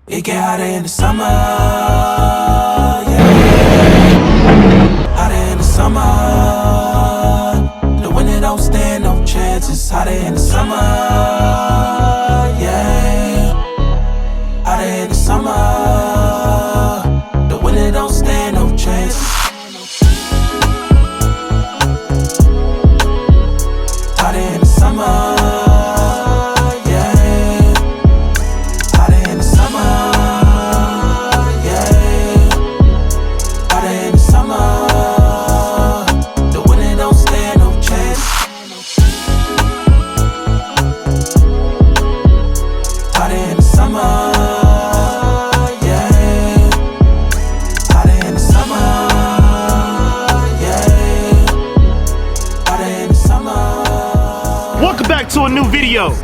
It get hotter in the summer, yeah. Hotter in the summer. The winter don't stand no chance. It's hotter in the summer, yeah. Hotter in the summer. The winter don't stand no chance. Hotter in the summer. To a new video. A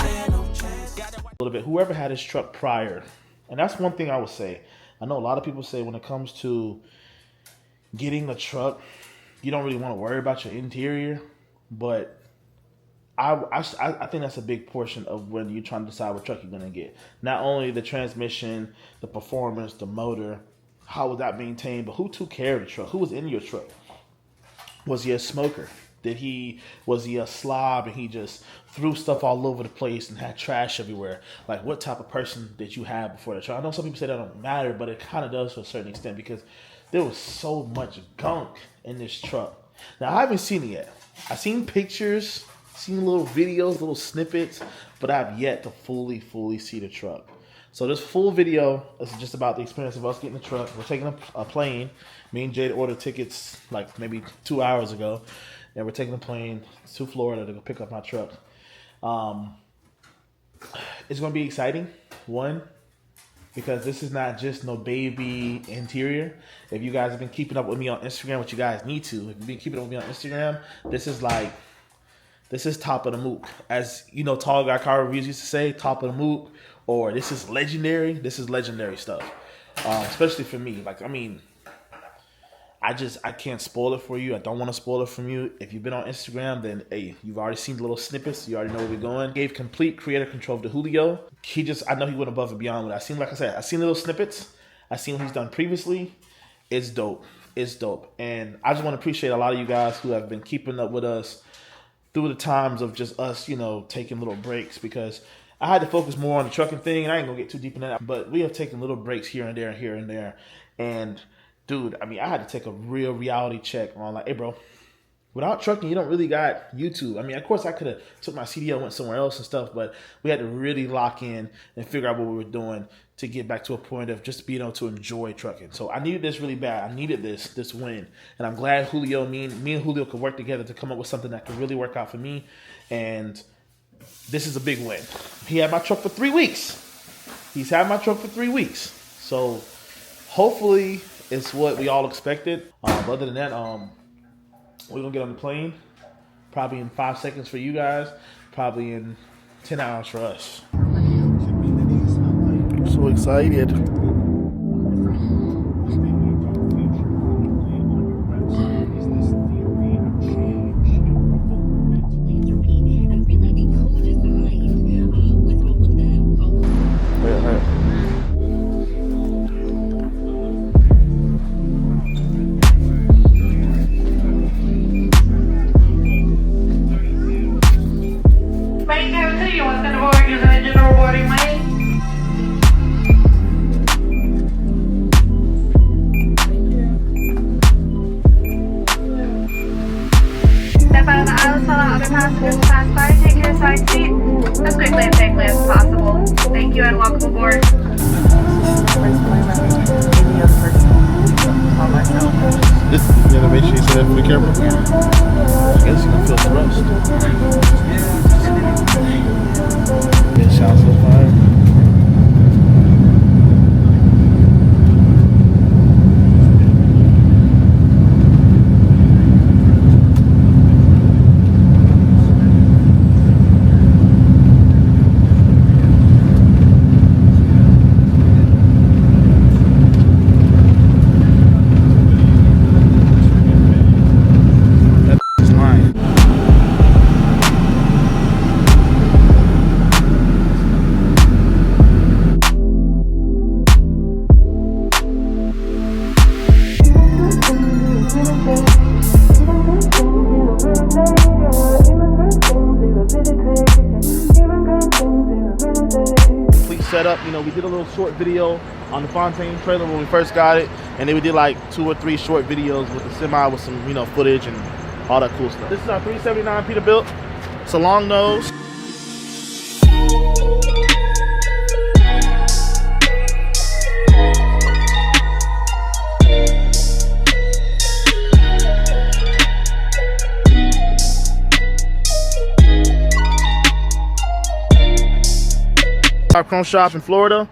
little bit. Whoever had his truck prior, and that's one thing I would say. I know a lot of people say when it comes to getting a truck, you don't really want to worry about your interior, but I think that's a big portion of when you're trying to decide what truck you're gonna get. Not only the transmission, the performance, the motor, how was that maintained, but who took care of the truck? Who was in your truck? Was he a smoker? Was he a slob and he just threw stuff all over the place and had trash everywhere? Like, what type of person did you have before the truck? I know some people say that don't matter, but it kind of does to a certain extent because there was so much gunk in this truck. Now, I haven't seen it yet. I've seen pictures, seen little videos, little snippets, but I have yet to fully see the truck. So this full video is just about the experience of us getting the truck. We're taking a plane. Me and Jade ordered tickets like maybe 2 hours ago. And we're taking a plane to Florida to go pick up my truck. It's going to be exciting. One, because this is not just no baby interior. If you guys have been keeping up with me on Instagram, which you guys need to. If you've been keeping up with me on Instagram, this is top of the mook. As you know, Tall Guy Car Reviews used to say, top of the mook. Or this is legendary. This is legendary stuff. Especially for me. I can't spoil it for you. I don't want to spoil it from you. If you've been on Instagram, then hey, you've already seen the little snippets. You already know where we're going. Gave complete creative control to Julio. I know he went above and beyond with it. I've seen the little snippets. I've seen what he's done previously. It's dope. It's dope. And I just want to appreciate a lot of you guys who have been keeping up with us through the times of just us, taking little breaks because I had to focus more on the trucking thing, and I ain't gonna get too deep in that. But we have taken little breaks here and there. And dude, I had to take a real reality check on hey bro, without trucking, you don't really got YouTube. Of course I could have took my CDL and went somewhere else and stuff, but we had to really lock in and figure out what we were doing to get back to a point of just being able to enjoy trucking. So I needed this really bad. I needed this win. And I'm glad me and Julio could work together to come up with something that could really work out for me. And this is a big win. He had my truck for 3 weeks. He's had my truck for 3 weeks. So hopefully it's what we all expected. Other than that, we're going to get on the plane. Probably in 5 seconds for you guys. Probably in 10 hours for us. I'm so excited. Passengers pass by, take your assigned seat as quickly and safely as possible. Thank you and welcome aboard. This you gotta make sure you say that for the camera. I guess you can feel the rust. It sounds so fire. up. You know, we did a little short video on the Fontaine trailer when we first got it, and then we did like 2 or 3 short videos with the semi with some, you know, footage and all that cool stuff. This is our 379 Peterbilt. It's a long nose. Our chrome shop in Florida,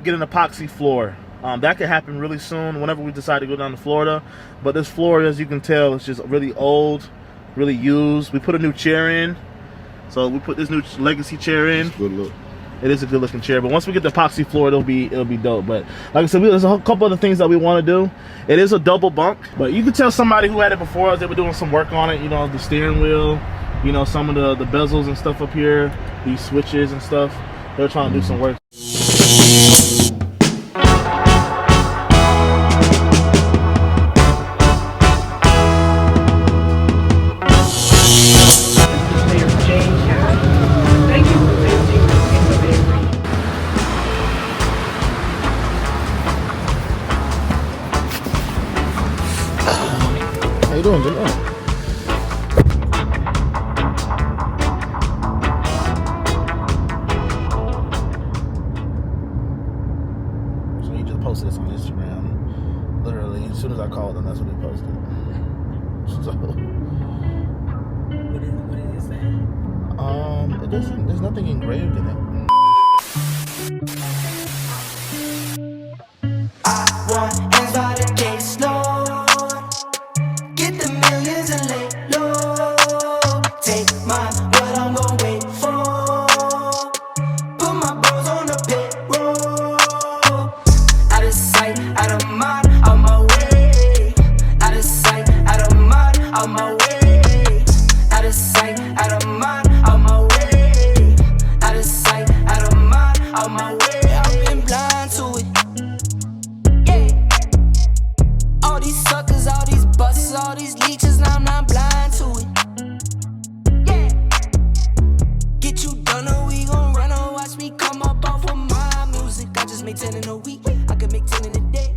get an epoxy floor. That could happen really soon whenever we decide to go down to Florida. But this floor, as you can tell, is just really old, really used. We put a new chair in. So we put this new legacy chair in. Good look. It is a good looking chair, but once we get the epoxy floor, it'll be dope. But like I said, there's a couple other things that we want to do. It is a double bunk, but you could tell somebody who had it before us, they were doing some work on it. You know, the steering wheel, you know, some of the bezels and stuff up here, these switches and stuff. They're trying to do some work. How you doing, Jim? Posted this on Instagram. Literally, as soon as I called them, that's what they posted. So, What did it say? it doesn't. There's nothing engraved in it. I want hands by the case, Lord. Get the millions and lay low. Take mine, what I'm gonna wait for. Put my bros on the payroll. Out of sight, out of mind, on my way. Out of sight, out of mind, on my way. Out of sight, out of mind, on my way. Out of sight, out of mind, on my way. I've been blind to it. Yeah. All these suckers, all these busts, all these leeches, now I'm not blind to it. Yeah. Get you done or we gon' run or watch me come up off of my music. I just make 10 in a week. I could make 10 in a day.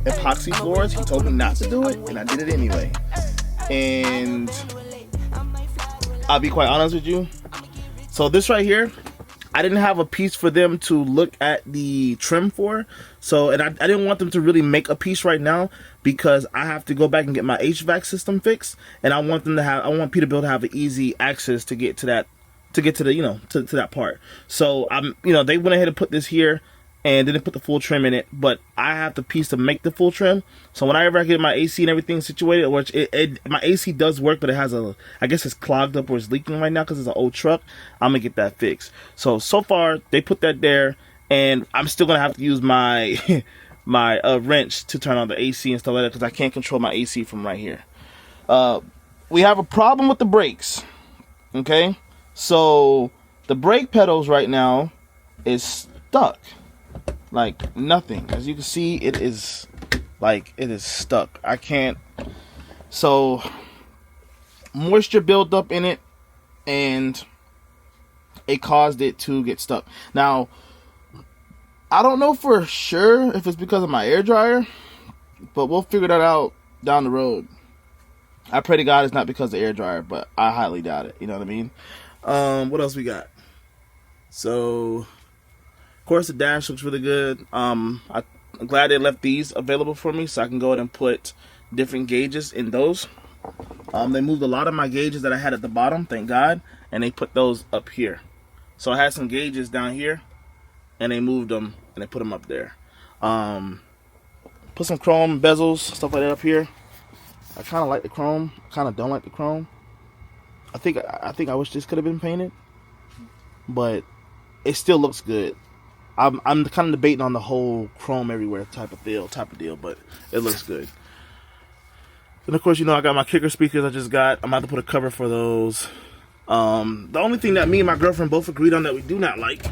Epoxy floors, he told me not to do it, and I did it anyway. And I'll be quite honest with you. So this right here, I didn't have a piece for them to look at the trim for. So, and I didn't want them to really make a piece right now because I have to go back and get my HVAC system fixed, and I want Peterbilt to have an easy access to get to that, to the, you know, to that part. So you know, they went ahead and put this here and didn't put the full trim in it, but I have the piece to make the full trim. So whenever I get my AC and everything situated, which my AC does work, but it has I guess it's clogged up or it's leaking right now because it's an old truck. I'm gonna get that fixed. So far they put that there, and I'm still gonna have to use my my wrench to turn on the AC and stuff like that because I can't control my AC from right here. We have a problem with the brakes. Okay, so the brake pedals right now is stuck. Like nothing. As you can see, it is stuck. I can't. So moisture built up in it, and it caused it to get stuck. Now, I don't know for sure if it's because of my air dryer, but we'll figure that out down the road. I pray to God it's not because of the air dryer, but I highly doubt it. You know what I mean? What else we got? So, of course, the dash looks really good. I'm glad they left these available for me so I can go ahead and put different gauges in those. They moved a lot of my gauges that I had at the bottom, thank God, and they put those up here. So I had some gauges down here, and they moved them and they put them up there. Put some chrome bezels, stuff like that up here. I kind of like the chrome, kind of don't like the chrome. I think I wish this could have been painted, but it still looks good. I'm kind of debating on the whole chrome everywhere type of deal, but it looks good. And of course, you know, I got my kicker speakers I just got. I'm about to put a cover for those. The only thing that me and my girlfriend both agreed on that we do not like.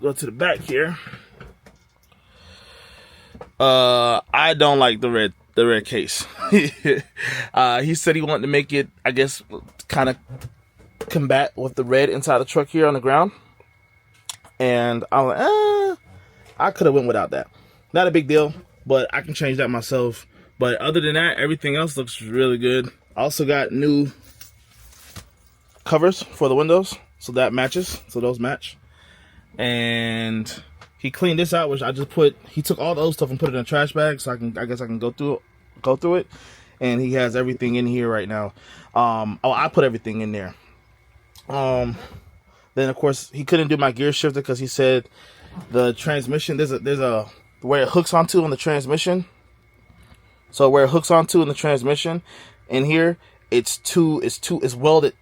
Go to the back here. I don't like the red case. He said he wanted to make it, I guess, kind of combat with the red inside the truck here on the ground. And I'm like, I could have went without that. Not a big deal, but I can change that myself. But other than that, everything else looks really good. I also got new covers for the windows, so that matches. So those match. And he cleaned this out, which I just put. He took all the old stuff and put it in a trash bag, so I guess I can go through it. And he has everything in here right now. I put everything in there. Then of course he couldn't do my gear shifter because he said the transmission there's a where it hooks onto on the transmission. So where it hooks onto in the transmission, in here it's welded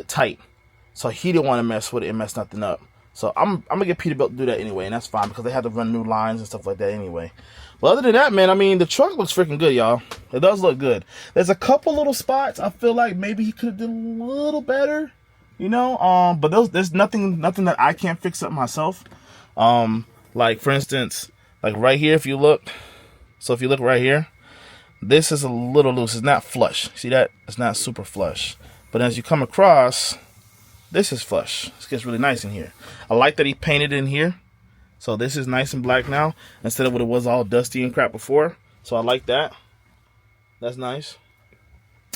tight. So he didn't want to mess with it and mess nothing up. So I'm gonna get Peterbilt to do that anyway, and that's fine because they had to run new lines and stuff like that anyway. But other than that, man, I mean the truck looks freaking good, y'all. It does look good. There's a couple little spots I feel like maybe he could have done a little better. But there's nothing that I can't fix up myself. Like for instance, like right here, if you look right here, this is a little loose. It's not flush. See that? It's not super flush. But as you come across, this is flush. This gets really nice in here. I like that he painted in here. So this is nice and black now instead of what it was all dusty and crap before. So I like that. That's nice.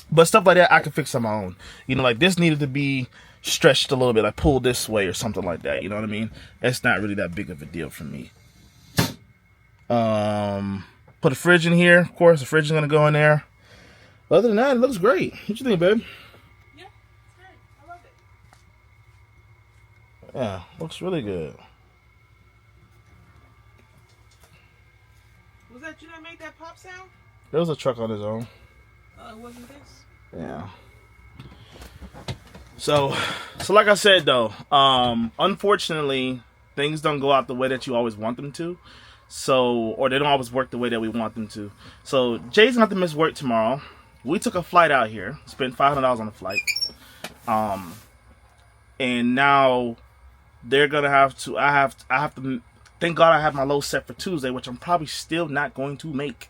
But stuff like that I can fix on my own. Like this needed to be stretched a little bit, like pulled this way or something like that. You know what I mean? It's not really that big of a deal for me. Put a fridge in here. Of course, the fridge is gonna go in there. Other than that, it looks great. What you think, babe? Yeah, it's great. I love it. Yeah, looks really good. Was that you that made that pop sound? There was a truck on his own. Oh, it wasn't this? Yeah. So like I said though, unfortunately, things don't go out the way that you always want them to. Or they don't always work the way that we want them to. So Jay's gonna have to miss work tomorrow. We took a flight out here, spent $500 on the flight. And now they're gonna have to. I have to. Thank God I have my load set for Tuesday, which I'm probably still not going to make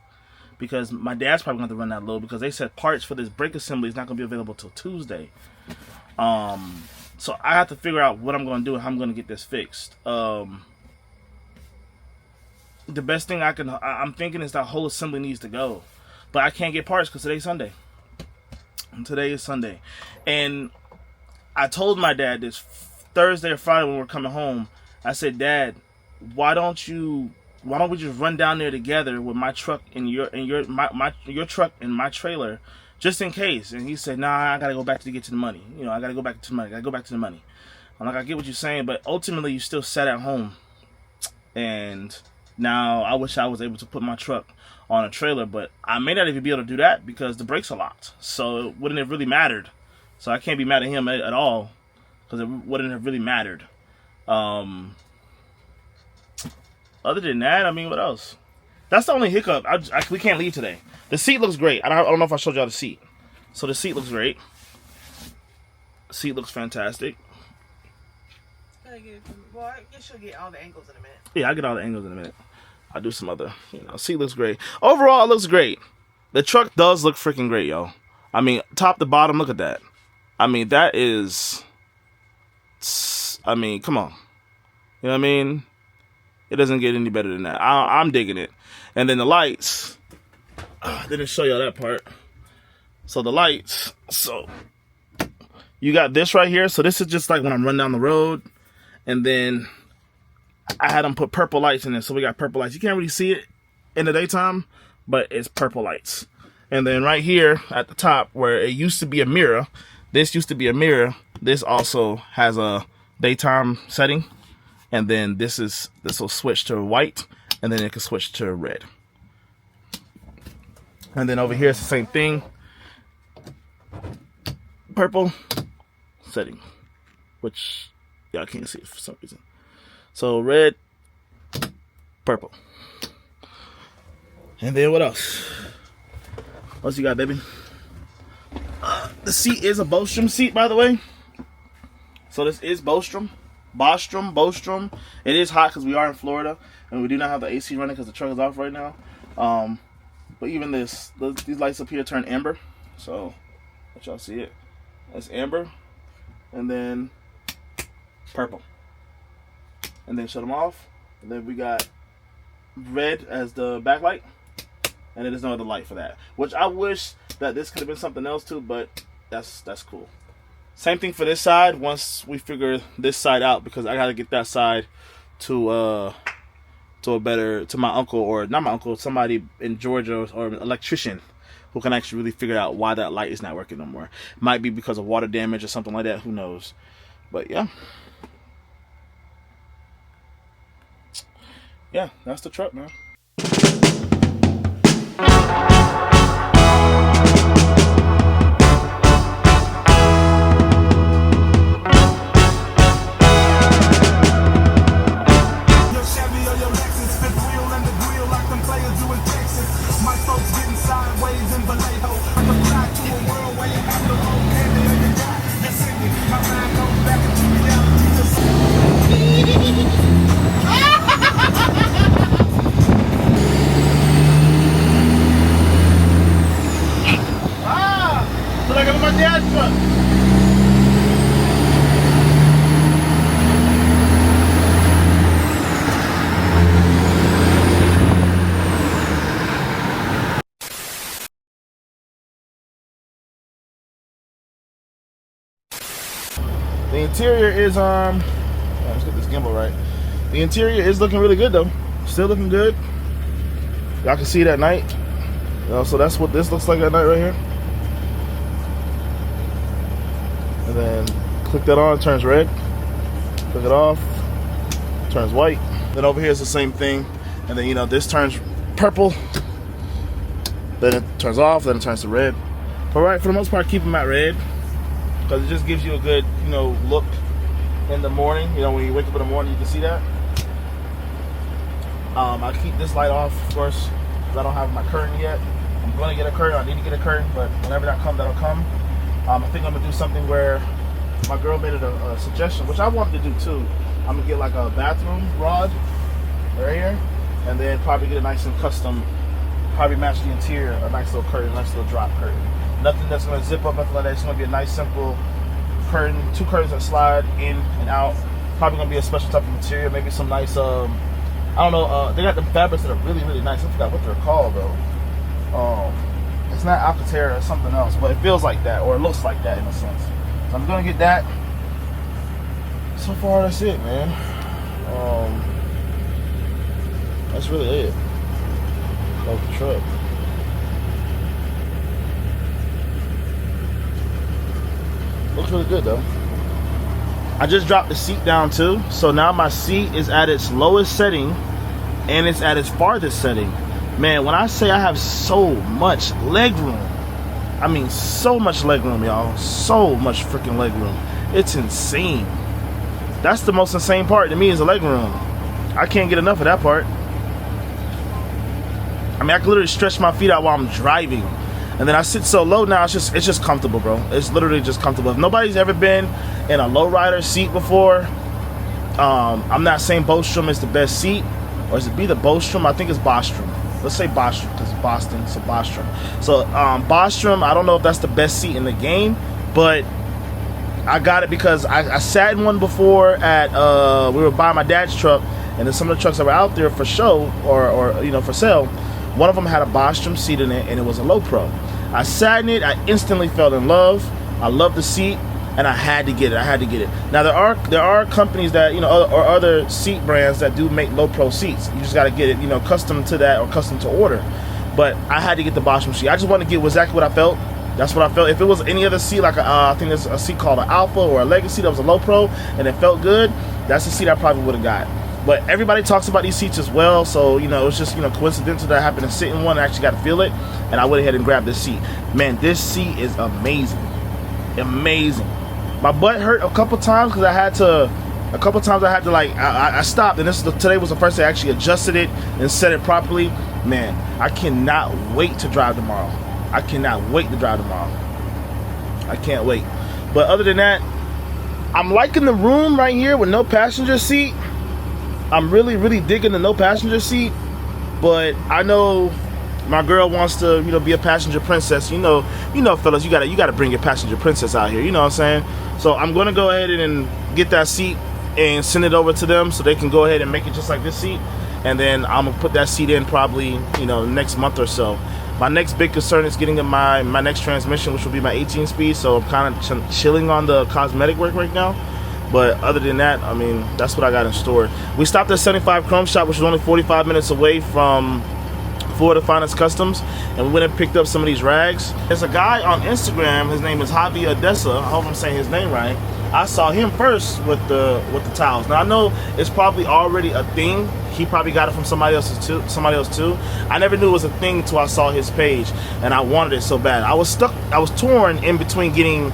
because my dad's probably going to run that load because they said parts for this brake assembly is not going to be available till Tuesday. So I have to figure out what I'm going to do and how I'm going to get this fixed. The best thing I'm thinking is that whole assembly needs to go, but I can't get parts because today's Sunday. Today is Sunday, and I told my dad this Thursday or Friday when we were coming home. I said, Dad, why don't we just run down there together with my truck and your truck and my trailer, just in case? And he said, nah, I gotta go back to get to the money. I gotta go back to the money. I'm like, I get what you're saying, but ultimately you still sat at home. And now I wish I was able to put my truck on a trailer, but I may not even be able to do that because the brakes are locked. So it wouldn't have really mattered. So I can't be mad at him at all because it wouldn't have really mattered. Other than that, I mean, what else? That's the only hiccup. We can't leave today. The seat looks great. I don't know if I showed y'all the seat. So the seat looks great. The seat looks fantastic. Well, I guess you'll get all the angles in a minute. Yeah, I'll get all the angles in a minute. I'll do some other, seat looks great. Overall, it looks great. The truck does look freaking great, yo. I mean, top to bottom, look at that. I mean, that is... I mean, come on. You know what I mean? It doesn't get any better than that. I'm digging it. And then the lights. I didn't show y'all that part. So the lights. So you got this right here. So this is just like when I'm running down the road. And then I had them put purple lights in it. So we got purple lights. You can't really see it in the daytime, but it's purple lights. And then right here at the top where it used to be a mirror. This used to be a mirror. This also has a daytime setting. And then this will switch to white, and then it can switch to red. And then over here it's the same thing. Purple setting, which y'all can't see it for some reason. So red, purple. And then what else? What else you got, baby? The seat is a Bostrom seat, by the way. So this is Bostrom. It is hot because we are in Florida and we do not have the AC running because the truck is off right now. But even these lights up here turn amber. So let y'all see it. That's amber, and then purple. and then shut them off. And then we got red as the backlight, and then there's no other light for that. Which I wish that this could have been something else too, but that's cool. Same thing for this side. Once we figure this side out, because I gotta get that side to my uncle, or not my uncle, somebody in Georgia, or an electrician who can actually really figure out why that light is not working no more. Might be because of water damage or something like that. Who knows? But yeah, that's the truck, man. Like I'm my dad's truck. The interior is let's get this gimbal right. The interior is looking really good though. Still looking good. Y'all can see it at night. So that's what this looks like at night right here. And then click that on, it turns red. Click it off, turns white. Then over here is the same thing. And then this turns purple. Then it turns off, then it turns to red. But right, for the most part, keep them at red, because it just gives you a good, look in the morning. When you wake up in the morning, you can see that. I keep this light off, of course, because I don't have my curtain yet. I'm going to get a curtain. I need to get a curtain, but whenever that comes, that'll come. I think I'm going to do something where my girl made it a suggestion, which I wanted to do too. I'm going to get like a bathroom rod right here, and then probably get a nice and custom, probably match the interior, a nice little curtain, nice little drop curtain. Nothing that's going to zip up, nothing like that. It's going to be a nice, simple curtain, 2 curtains that slide in and out. Probably going to be a special type of material, maybe some nice, I don't know, they got the fabrics that are really, really nice. I forgot what they're called though. It's not Alcantara or something else, but it feels like that, or it looks like that in a sense. So I'm going to get that. So far, that's it, man. That's really it. Of the truck. Looks really good though. I just dropped the seat down too, so now my seat is at its lowest setting and it's at its farthest setting. Man, when I say I have so much leg room, I mean so much leg room, y'all. So much freaking leg room. It's insane. That's the most insane part to me, is the leg room. I can't get enough of that part. I mean, I can literally stretch my feet out while I'm driving. And then I sit so low now, it's just comfortable, bro. It's literally just comfortable. If nobody's ever been in a lowrider seat before, I'm not saying Bostrom is the best seat. Or is it be the Bostrom? I think it's Bostrom. Let's say Bostrom, because it's Boston, so Bostrom. So Bostrom, I don't know if that's the best seat in the game, but I got it because I sat in one before at, we were buying my dad's truck, and then some of the trucks that were out there for show, or for sale, one of them had a Bostrom seat in it, and it was a low pro. I sat in it, I instantly fell in love. I love the seat, and I had to get it. Now there are companies that, or other seat brands that do make low pro seats. You just got to get it, custom to that or custom to order. But I had to get the Bostrom seat. I just wanted to get exactly what I felt. That's what I felt. If it was any other seat, like I think there's a seat called an Alpha or a Legacy that was a low pro, and it felt good, that's the seat I probably would have got. But everybody talks about these seats as well, so it's just coincidental that I happened to sit in one and actually got to feel it, and I went ahead and grabbed this seat. Man, this seat is amazing. My butt hurt a couple times because I had to I stopped, and today was the first day I actually adjusted it and set it properly. Man, I cannot wait to drive tomorrow. I can't wait. But other than that, I'm liking the room right here with no passenger seat. I'm really, really digging the no passenger seat. But I know my girl wants to, be a passenger princess. Fellas, you gotta bring your passenger princess out here. You know what I'm saying? So I'm gonna go ahead and get that seat and send it over to them so they can go ahead and make it just like this seat. And then I'm gonna put that seat in probably, you know, next month or so. My next big concern is getting in my next transmission, which will be my 18 speed. So I'm kind of chilling on the cosmetic work right now. But other than that, I mean, that's what I got in store. We stopped at 75 Chrome Shop, which was only 45 minutes away from Florida Finest Customs, and we went and picked up some of these rags. There's a guy on Instagram, his name is Javi Odessa, I hope I'm saying his name right. I saw him first with the towels. Now I know it's probably already a thing. He probably got it from somebody else too. I never knew it was a thing until I saw his page, and I wanted it so bad. I was torn in between getting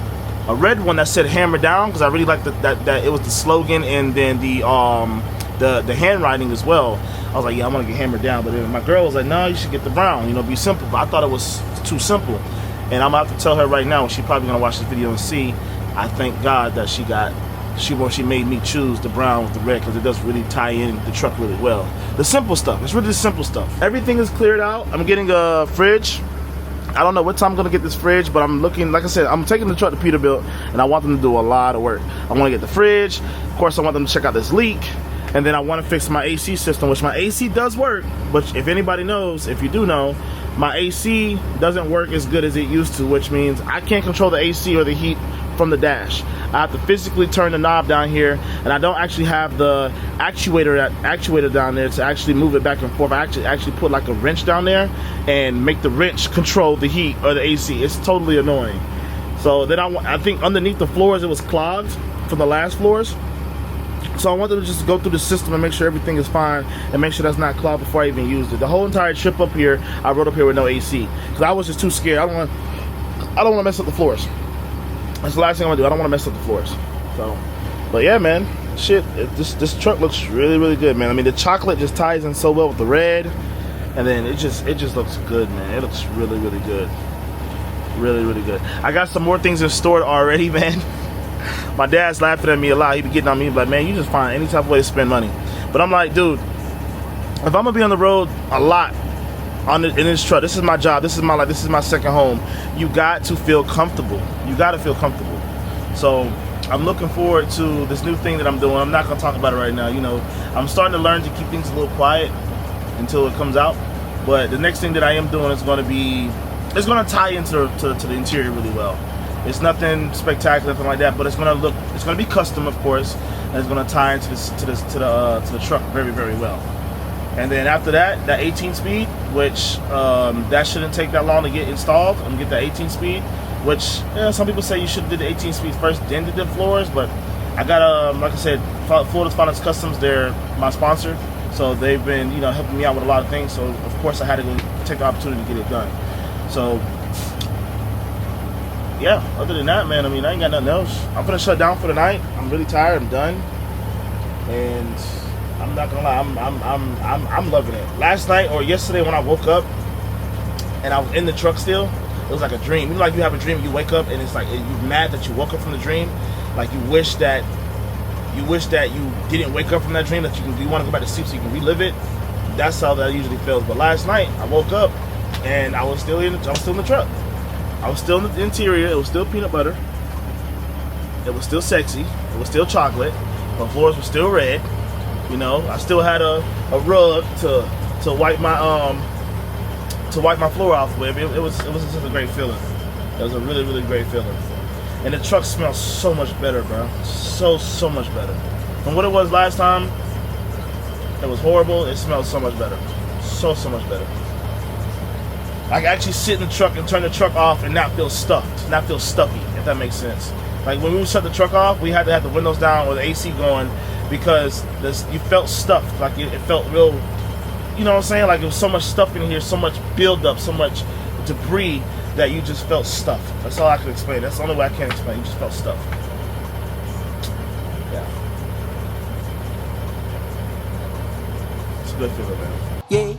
a red one that said "Hammer Down" because I really liked that it was the slogan, and then the handwriting as well. I was like, yeah, I want to get Hammered Down. But then my girl was like, no, you should get the brown, you know, be simple. But I thought it was too simple. And I'm about to tell her right now, she's probably going to watch this video and see, I thank God that she made me choose the brown with the red, because it does really tie in the truck really well. The simple stuff. It's really the simple stuff. Everything is cleared out. I'm getting a fridge. I don't know what time I'm going to get this fridge, but I'm looking, like I said, I'm taking the truck to Peterbilt, and I want them to do a lot of work. I want to get the fridge. Of course, I want them to check out this leak. And then I want to fix my AC system, which my AC does work. But if anybody knows, if you do know, my AC doesn't work as good as it used to, which means I can't control the AC or the heat from the dash. I have to physically turn the knob down here, and I don't actually have the actuator down there to actually move it back and forth. I actually put like a wrench down there and make the wrench control the heat or the AC. It's totally annoying. So then I think underneath the floors it was clogged from the last floors. So I want them to just go through the system and make sure everything is fine and make sure that's not clogged before I even used it. The whole entire trip up here, I rode up here with no AC because I was just too scared. I don't want to mess up the floors. That's the last thing I'm gonna do. I don't want to mess up the floors. So, but yeah, man, shit. This truck looks really, really good, man. I mean, the chocolate just ties in so well with the red, and then it just looks good, man. It looks really, really good, really, really good. I got some more things in store already, man. My dad's laughing at me a lot. He be getting on me like, man, you just find any type of way to spend money. But I'm like, dude, if I'm gonna be on the road a lot in this truck, this is my job, this is my life, this is my second home. You got to feel comfortable. You got to feel comfortable. So I'm looking forward to this new thing that I'm doing. I'm not gonna talk about it right now. You know, I'm starting to learn to keep things a little quiet until it comes out. But the next thing that I am doing is going to be, it's going to tie into the interior really well. It's nothing spectacular, nothing like that, but it's going to be custom, of course, and it's going to tie into the truck very, very well. And then after that 18 speed, which that shouldn't take that long to get installed. I'm gonna get that 18 speed, which some people say you should have did the 18 speed first, then did the floors, but I got like I said, Florida Finest Customs, they're my sponsor, so they've been helping me out with a lot of things. So of course I had to go take the opportunity to get it done. So yeah, other than that, man, I mean, I ain't got nothing else. I'm gonna shut down for the night. I'm really tired. I'm done, and I'm not gonna lie, I'm loving it. Last night or yesterday when I woke up and I was in the truck still, it was like a dream. You know, like you have a dream, you wake up and it's like you're mad that you woke up from the dream. Like you wish that you didn't wake up from that dream, that you want to go back to sleep so you can relive it. That's how that usually feels. But last night I woke up and I was still in the truck. I was still in the interior. It was still peanut butter. It was still sexy. It was still chocolate. My floors were still red. You know, I still had a rug to wipe my floor off with. It was just a great feeling. It was a really, really great feeling. And the truck smells so much better, bro. So much better. From what it was last time, it was horrible. It smells so much better. So much better. I can actually sit in the truck and turn the truck off and not feel stuffed, not feel stuffy, if that makes sense. Like when we would shut the truck off, we had to have the windows down or the AC going because you felt stuffed. Like it felt real, you know what I'm saying? Like there was so much stuff in here, so much buildup, so much debris that you just felt stuffed. That's all I can explain. That's the only way I can explain. You just felt stuffed. Yeah. It's a good feeling, man. Yeah.